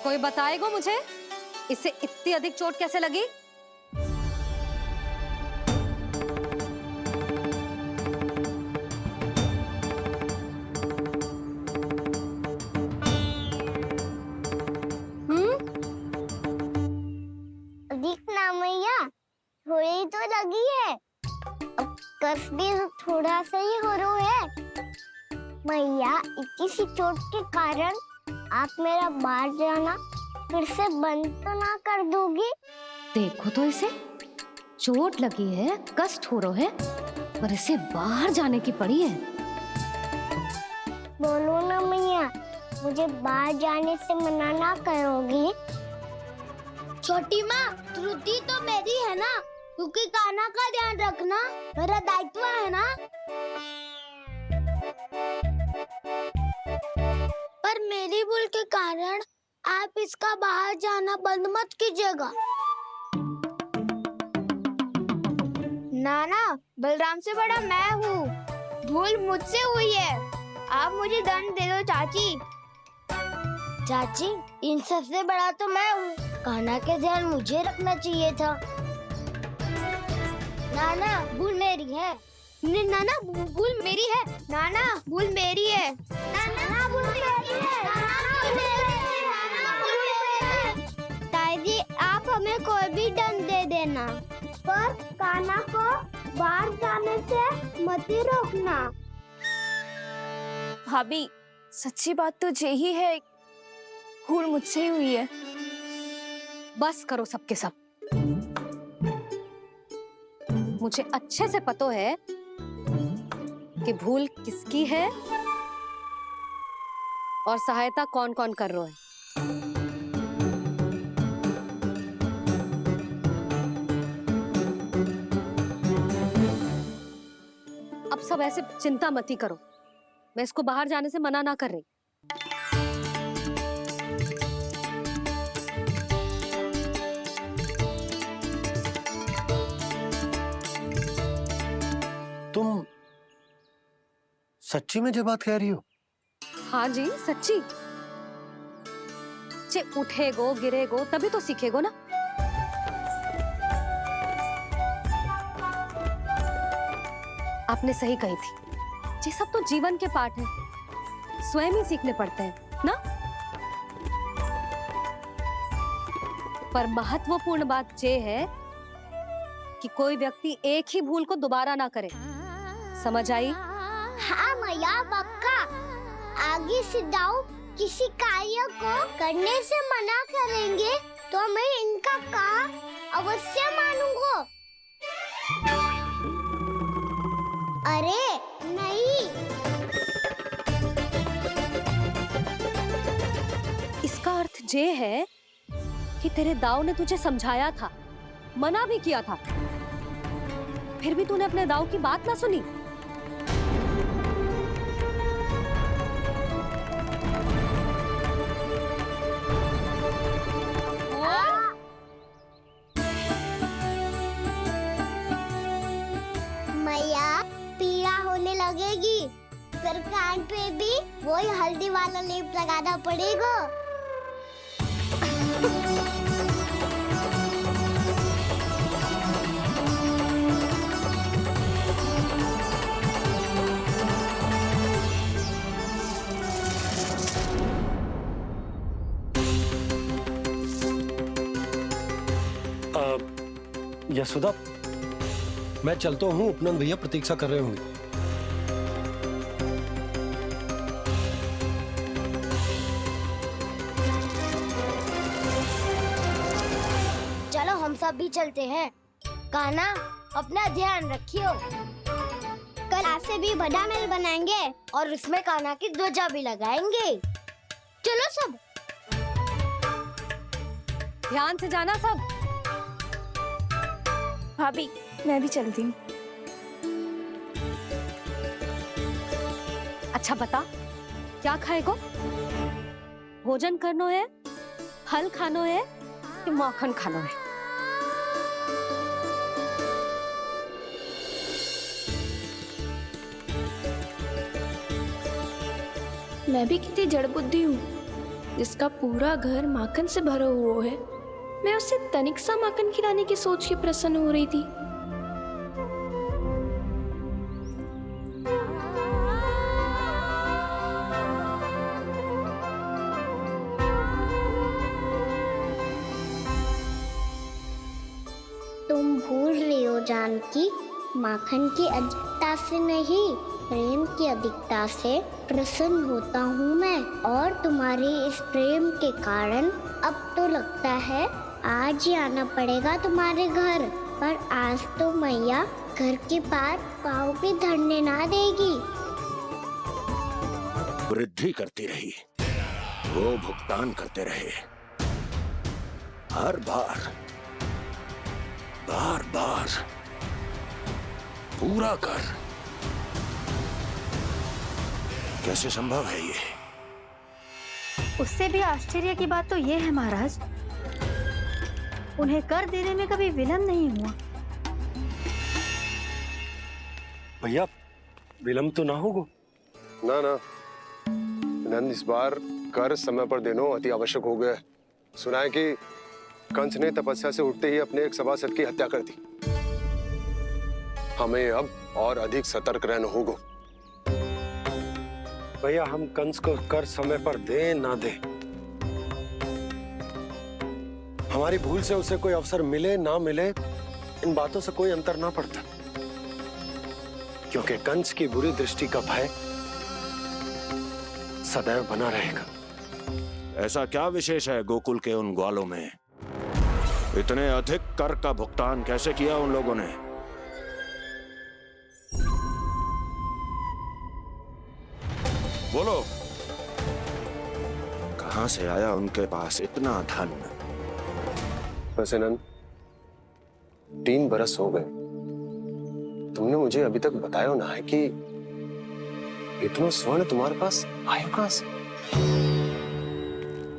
कोई बताएगा मुझे इसे इतनी अधिक चोट कैसे लगी? अधिक ना मैया, थोड़ी तो लगी है। अब कस भी थोड़ा सा ही हो रहा है। मैया, इतनी सी चोट के कारण आप मेरा बाहर जाना फिर से बंद तो ना कर दोगी? देखो तो इसे, चोट लगी है, कष्ट हो रहा है, पर इसे बाहर जाने की पड़ी है। बोलो ना मैया, मुझे बाहर जाने से मना ना करोगी? छोटी माँ, त्रुटि तो मेरी है ना, क्योंकि कान्हा का ध्यान रखना मेरा दायित्व है ना। पर मेरी भूल के कारण आप इसका बाहर जाना बंद मत कीजिएगा। नाना, बलराम से बड़ा मैं हूँ, भूल मुझसे हुई है, आप मुझे दंड दे दो चाची। चाची, इन सबसे बड़ा तो मैं हूँ, कान्हा के ध्यान मुझे रखना चाहिए था। नाना, भूल मेरी है। नाना, भूल मेरी है। नाना, भूल मेरी है। नाना, भूल मेरी है। नाना, भूल मेरी है। नाना, भूल मेरी है। ताई जी, आप हमें कोई भी दंड दे देना, पर कान्हा को बाहर जाने से मत ही रोकना। भाभी, सच्ची बात तो यही है, भूल मुझसे ही हुई है। बस करो सबके सब। मुझे अच्छे से पता है कि भूल किसकी है और सहायता कौन कौन कर रहा है। अब सब ऐसे चिंता मत ही करो, मैं इसको बाहर जाने से मना ना कर रही। तुम सच्ची में ये बात कह रही हो? हाँ जी, सच्ची। जे उठेगो गिरेगो तभी तो सीखेगो ना। आपने सही कही थी, ये सब तो जीवन के पाठ हैं, स्वयं ही सीखने पड़ते हैं ना। पर महत्वपूर्ण बात ये है कि कोई व्यक्ति एक ही भूल को दोबारा ना करे, समझ आई? हाँ मैया, पक्का। आगे से दाऊ किसी कार्य को करने से मना करेंगे तो मैं इनका कहा अवश्य मानूंगा। अरे नहीं। इसका अर्थ ये है कि तेरे दाऊ ने तुझे समझाया था, मना भी किया था, फिर भी तूने अपने दाऊ की बात ना सुनी। मैया, पीड़ा होने लगेगी, फिर कान पे भी वही हल्दी वाला लेप लगाना पड़ेगा। यशोदा, मैं चलता हूँ, उपनंद भैया प्रतीक्षा कर रहे होंगे। चलो हम सब भी चलते हैं। कान्हा, अपना ध्यान रखियो। कल आज से भी बड़ा महल बनाएंगे और उसमें कान्हा की ध्वजा भी लगाएंगे। चलो सब। ध्यान से जाना सब। भाभी, मैं भी चलती हूँ। अच्छा बता, क्या खाएगो? भोजन करनो है, फल खानो है कि माखन खानो है? मैं भी कितनी जड़ बुद्धि हूँ, जिसका पूरा घर माखन से भरा हुआ है, मैं उससे तनिक सा माखन खिलाने की सोच के प्रसन्न हो रही थी। तुम भूल रही हो जानकी, माखन की अधिकता से नहीं, प्रेम की अधिकता से प्रसन्न होता हूँ मैं। और तुम्हारे इस प्रेम के कारण अब तो लगता है आज ही आना पड़ेगा तुम्हारे घर। पर आज तो मैया घर के पार पाँव भी धरने ना देगी। वृद्धि करती रही, वो भुगतान करते रहे, हर बार बार बार पूरा कर। कैसे संभव है ये? उससे भी आश्चर्य की बात तो ये है महाराज, उन्हें कर देने में कभी विलंब नहीं हुआ। भैया विलंब तो ना होगा? ना ना नंद, इस बार कर समय पर देना अति आवश्यक हो गया। सुना है कि कंस ने तपस्या से उठते ही अपने एक सभासद की हत्या कर दी। हमें अब और अधिक सतर्क रहना होगा। भैया हम कंस को कर समय पर दे ना दे, हमारी भूल से उसे कोई अवसर मिले ना मिले, इन बातों से कोई अंतर ना पड़ता, क्योंकि कंस की बुरी दृष्टि का भय सदैव बना रहेगा। ऐसा क्या विशेष है गोकुल के उन ग्वालों में? इतने अधिक कर का भुगतान कैसे किया उन लोगों ने? बोलो, कहां से आया उनके पास इतना धन? वैसे नंद, 3 बरस हो गए, तुमने मुझे अभी तक बताया ना है कि इतना स्वर्ण तुम्हारे पास आया कहां से?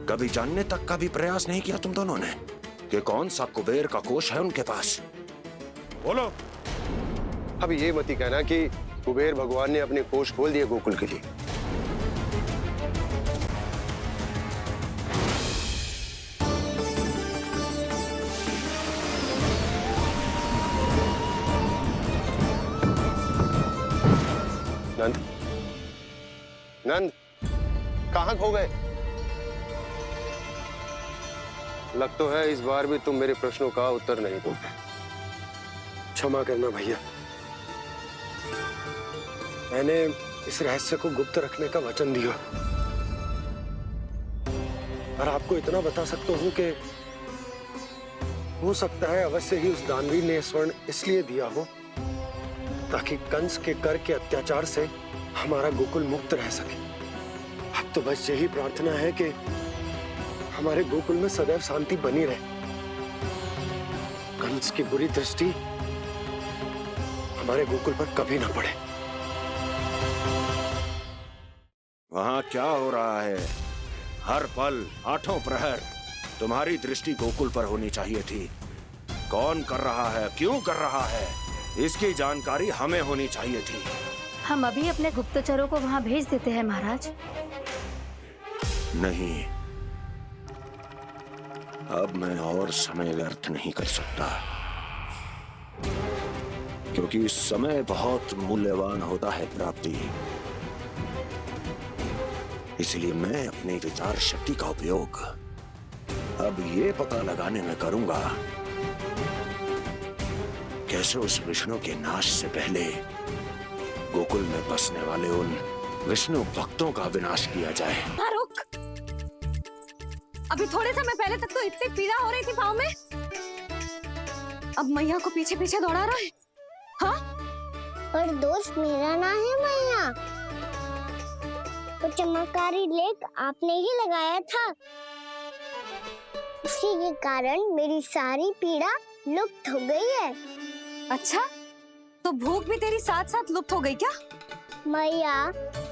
कभी जानने तक का भी प्रयास नहीं किया तुम दोनों ने कि कौन सा कुबेर का कोष है उनके पास? बोलो। अब ये मत ही कहना कि कुबेर भगवान ने अपने कोष खोल दिए गोकुल के लिए। नंद, नंद, कहां खो गए? लग तो है इस बार भी तुम मेरे प्रश्नों का उत्तर नहीं दोगे। क्षमा करना भैया, मैंने इस रहस्य को गुप्त रखने का वचन दिया, और आपको इतना बता सकता हूं कि हो सकता है अवश्य ही उस दानवीर ने स्वर्ण इसलिए दिया हो ताकि कंस के कर के अत्याचार से हमारा गोकुल मुक्त रह सके। अब तो बस यही प्रार्थना है कि हमारे गोकुल में सदैव शांति बनी रहे, कंस की बुरी दृष्टि हमारे गोकुल पर कभी ना पड़े। वहां क्या हो रहा है? हर पल, आठों प्रहर तुम्हारी दृष्टि गोकुल पर होनी चाहिए थी। कौन कर रहा है, क्यों कर रहा है, इसकी जानकारी हमें होनी चाहिए थी। हम अभी अपने गुप्तचरों को वहां भेज देते हैं महाराज। नहीं, अब मैं और समय व्यर्थ नहीं कर सकता, क्योंकि समय बहुत मूल्यवान होता है प्राप्ति। इसलिए मैं अपनी विचार शक्ति का उपयोग अब ये पता लगाने में करूंगा कैसे उस विष्णु के नाश से पहले गोकुल में बसने वाले उन विष्णु भक्तों का विनाश किया जाए। रुक, अभी थोड़े समय पहले तक तो इतनी पीड़ा हो रही थी पाँव में, अब मैया को पीछे पीछे दौड़ा रहा है। हाँ? पर दोष मेरा ना है मैया, तो चमत्कारी लेख आपने ही लगाया था, उसी के कारण मेरी सारी पीड़ा लुप्त हो गई है। अच्छा, तो भूख भी तेरी साथ साथ लुप्त हो गई क्या? मैया,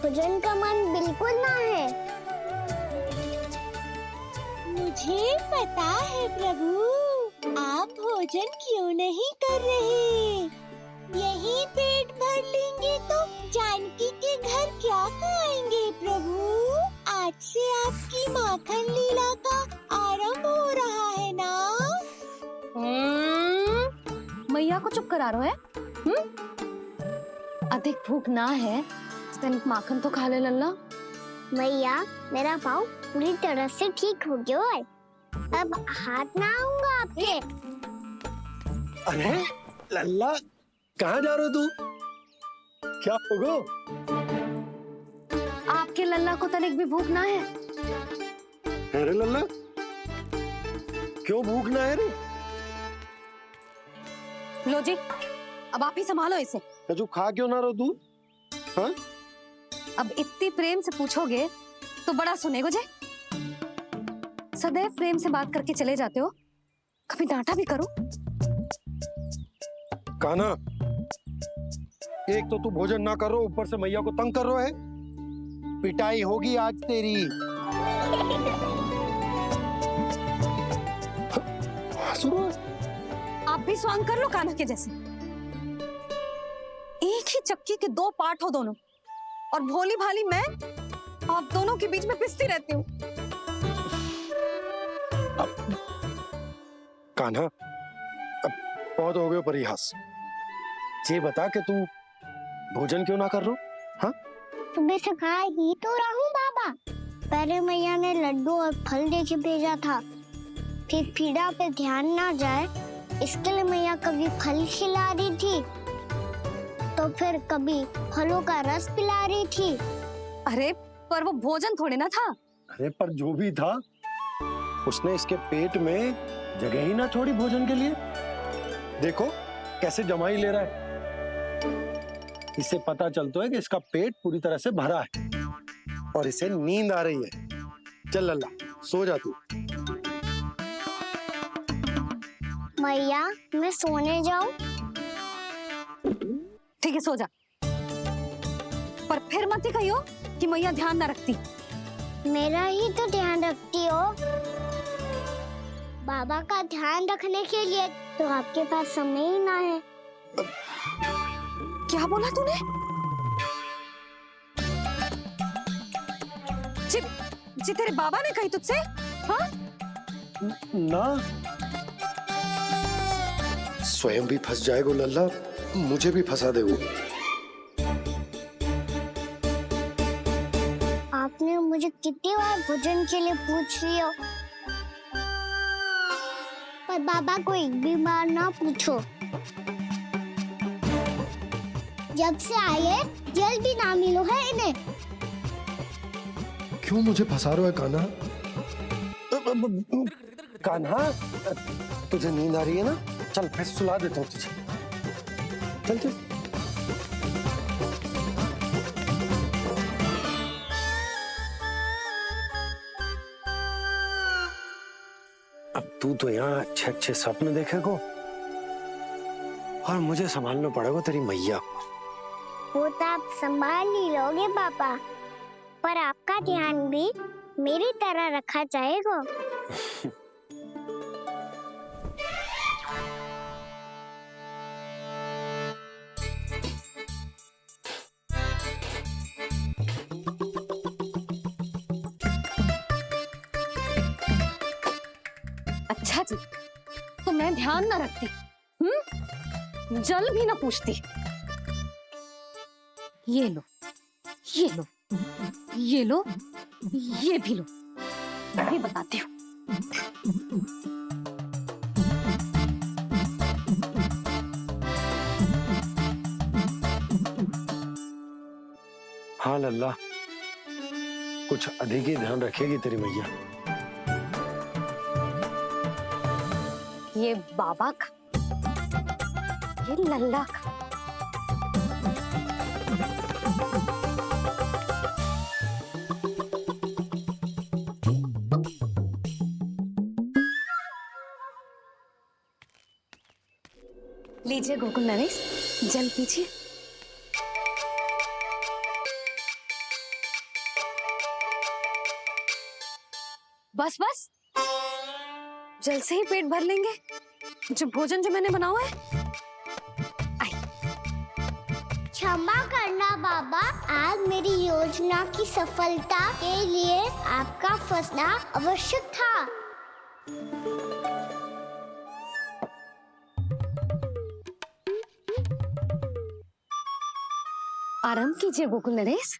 भोजन का मन बिल्कुल ना है। मुझे पता है प्रभु, आप भोजन क्यों नहीं कर रहे। यही पेट भर लेंगे तो जानकी के घर क्या खाएंगे प्रभु? आज से आपकी माखन लीला का आरंभ हो रहा है ना? मैया को चुप करा रहे है? अधिक भूख ना है तनिक माखन तो खा ले लल्ला। मैया, मेरा पाँव पूरी तरह से ठीक हो गया है। अब हाथ ना आऊंगा आपके। अरे लल्ला, कहाँ जा रहे हो तू? क्या होगो? आपके लल्ला को तनिक भी भूख ना है? अरे लल्ला, क्यों भूख ना है रे? लो जी, अब आप ही संभालो इसे। तू खा क्यों ना रहो तू? हाँ? अब इतनी प्रेम से पूछोगे तो बड़ा सुनेगो जे। सदैव प्रेम से बात करके चले जाते हो, कभी डांटा भी करो। कान्हा, एक तो तू भोजन ना कर रहा, ऊपर से मैया को तंग कर रहा है। पिटाई होगी आज तेरी। आप भी स्वांग कर लो कान्हा के जैसे। एक ही चक्की के दो पार्ट हो दोनों, और भोली भाली मैं आप दोनों के बीच में पिसती रहती हूँ। कान्हा, अब बहुत हो गए परिहास। ये बता कि तू भोजन क्यों ना कर रहा? हाँ? सुबह से खा ही तो रहा हूँ बाबा। पहले मैया ने लड्डू और फल दे के भेजा था, फिर पीड़ा पे ध्यान ना जाए इसके लिए मैया कभी फल खिला रही थी तो फिर कभी फलों का रस पिला रही थी। अरे पर वो भोजन थोड़े ना था। अरे पर जो भी था, उसने इसके पेट में जगह ही ना छोड़ी भोजन के लिए। देखो कैसे जमाई ले रहा है। इससे पता चलता है कि इसका पेट पूरी तरह से भरा है और इसे नींद आ रही है। चल लल्ला, सो जा तू। मैया, मैं सोने जाऊं? ठीक है, सो जा, पर फिर मत ही कहियो कि मैया ध्यान ना रखती। मेरा ही तो ध्यान रखती हो। बाबा का ध्यान रखने के लिए तो आपके पास समय ही ना है। क्या बोला तूने? जी तेरे बाबा ने कही तुझसे? हाँ? ना, स्वयं भी फंस जाएगा लल्ला, मुझे भी फंसा देगो। आपने मुझे कितनी बार भोजन के लिए पूछ लिया, पर बाबा को एक भी बार ना पूछो। जब से आए जल भी ना मिलो है इन्हें। क्यों मुझे फंसा रहा है कान्हा? कान्हा, तुझे नींद आ रही है ना? चल मैं सुला देता हूँ तुझे। चल चल। अब तू तो यहाँ अच्छे अच्छे सपने देखेगो और मुझे संभालना पड़ेगा तेरी मैया को। वो तो आप संभाल ही लोगे पापा, पर आपका ध्यान भी मेरी तरह रखा जाएगा। अच्छा जी, तो मैं ध्यान ना रखती, जल भी ना पूछती। ये लो, ये लो, ये लो, ये भी लो, मैं भी बताती हूँ। हाँ लल्ला, कुछ अधिक ही ध्यान रखेगी तेरी मैया। ये बाबा का, ये लल्ला का। लीजिए गोकुल नरेश, जल पीजिए। बस बस, जल से ही पेट भर लेंगे। जो भोजन जो मैंने बनाया है। अच्छा, क्षमा करना बाबा, आज मेरी योजना की सफलता के लिए आपका फंसना आवश्यक था। आराम कीजिए गोकुल नरेश।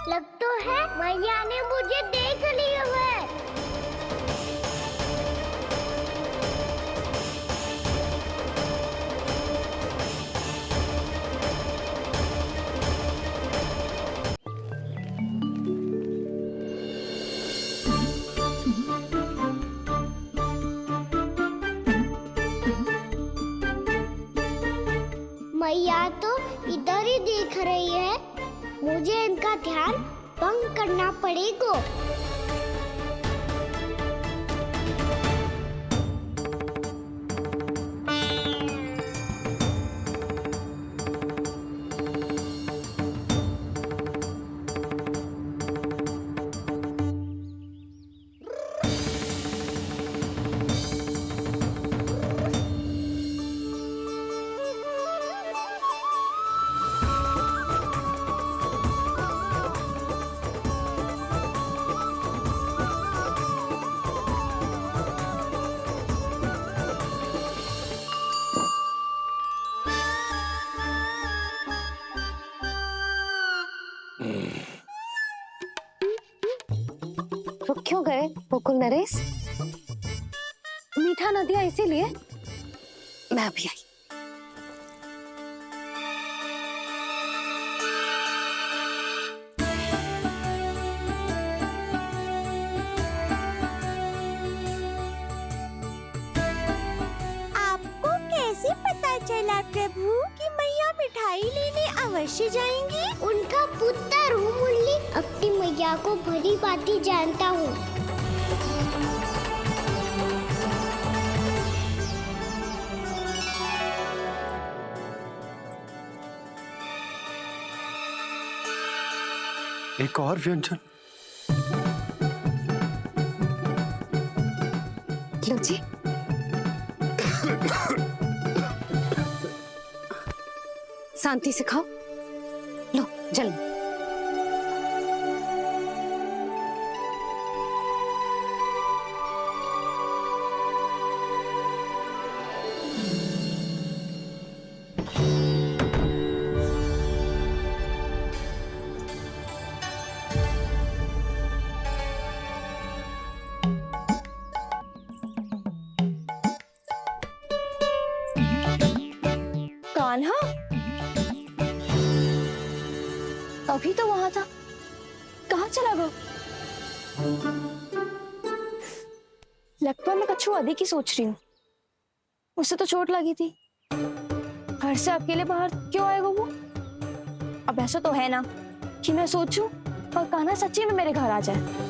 लग तो है मैया ने मुझे देख लिया है। मैया तो इधर ही देख रही है, मुझे इनका ध्यान भंग करना पड़ेगा। रुक क्यों गए गोकुल नरेश? मीठा न दिया इसीलिए? मैं अभी आई। आपको कैसे पता चला प्रभु कि मैया मिठाई लेने अवश्य जाएंगी? उनका पुत्र हूँ मुरली, अपनी मैया को भली भांति जानता हूँ। एक और व्यंजन। लो जी। शांति से खाओ। लो जल्दी। कान्हा अभी तो वहां था, कहाँ चला गया? लगता है मैं कछु अधिक ही सोच रही हूँ। उसे तो चोट लगी थी, घर से अकेले बाहर क्यों आएगा वो? अब ऐसा तो है ना कि मैं सोचूं और कान्हा सच्ची में मेरे घर आ जाए।